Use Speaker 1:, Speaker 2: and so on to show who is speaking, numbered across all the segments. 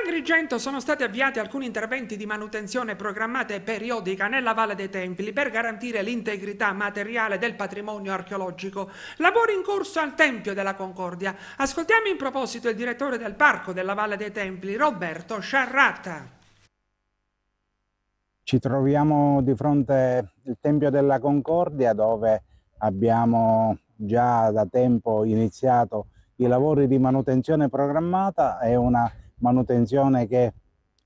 Speaker 1: Agrigento sono stati avviati alcuni interventi di manutenzione programmata e periodica nella Valle dei Templi per garantire l'integrità materiale del patrimonio archeologico. Lavori in corso al Tempio della Concordia. Ascoltiamo in proposito il direttore del Parco della Valle dei Templi, Roberto Sciarratta.
Speaker 2: Ci troviamo di fronte al Tempio della Concordia, dove abbiamo già da tempo iniziato i lavori di manutenzione programmata. È una manutenzione che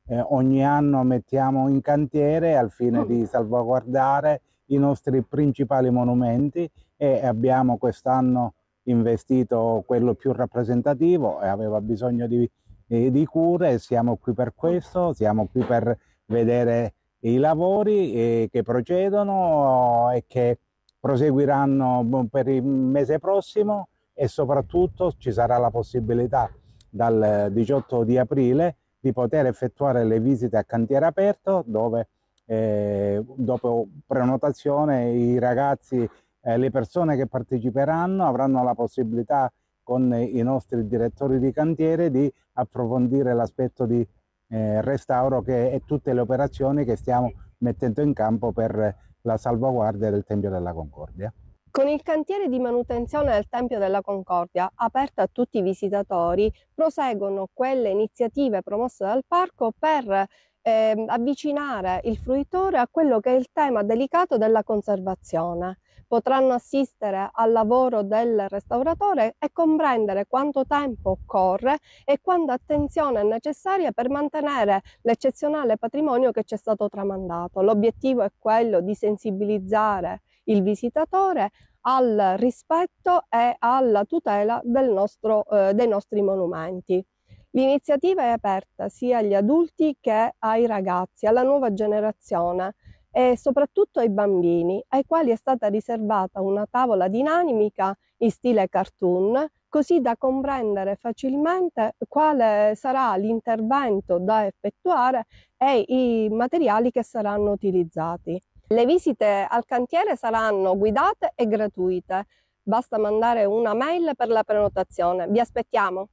Speaker 2: ogni anno mettiamo in cantiere al fine di salvaguardare i nostri principali monumenti, e abbiamo quest'anno investito quello più rappresentativo e aveva bisogno di cure. Siamo qui per questo, siamo qui per vedere i lavori che procedono e che proseguiranno per il mese prossimo, e soprattutto ci sarà la possibilità dal 18 di aprile di poter effettuare le visite a cantiere aperto, dove dopo prenotazione i ragazzi, le persone che parteciperanno avranno la possibilità con i nostri direttori di cantiere di approfondire l'aspetto di restauro e tutte le operazioni che stiamo mettendo in campo per la salvaguardia del Tempio della Concordia.
Speaker 3: Con il cantiere di manutenzione del Tempio della Concordia, aperto a tutti i visitatori, proseguono quelle iniziative promosse dal Parco per avvicinare il fruitore a quello che è il tema delicato della conservazione. Potranno assistere al lavoro del restauratore e comprendere quanto tempo occorre e quanta attenzione è necessaria per mantenere l'eccezionale patrimonio che ci è stato tramandato. L'obiettivo è quello di sensibilizzare il visitatore al rispetto e alla tutela dei nostri monumenti. L'iniziativa è aperta sia agli adulti che ai ragazzi, alla nuova generazione e soprattutto ai bambini, ai quali è stata riservata una tavola dinamica in stile cartoon, così da comprendere facilmente quale sarà l'intervento da effettuare e i materiali che saranno utilizzati. Le visite al cantiere saranno guidate e gratuite, basta mandare una mail per la prenotazione. Vi aspettiamo!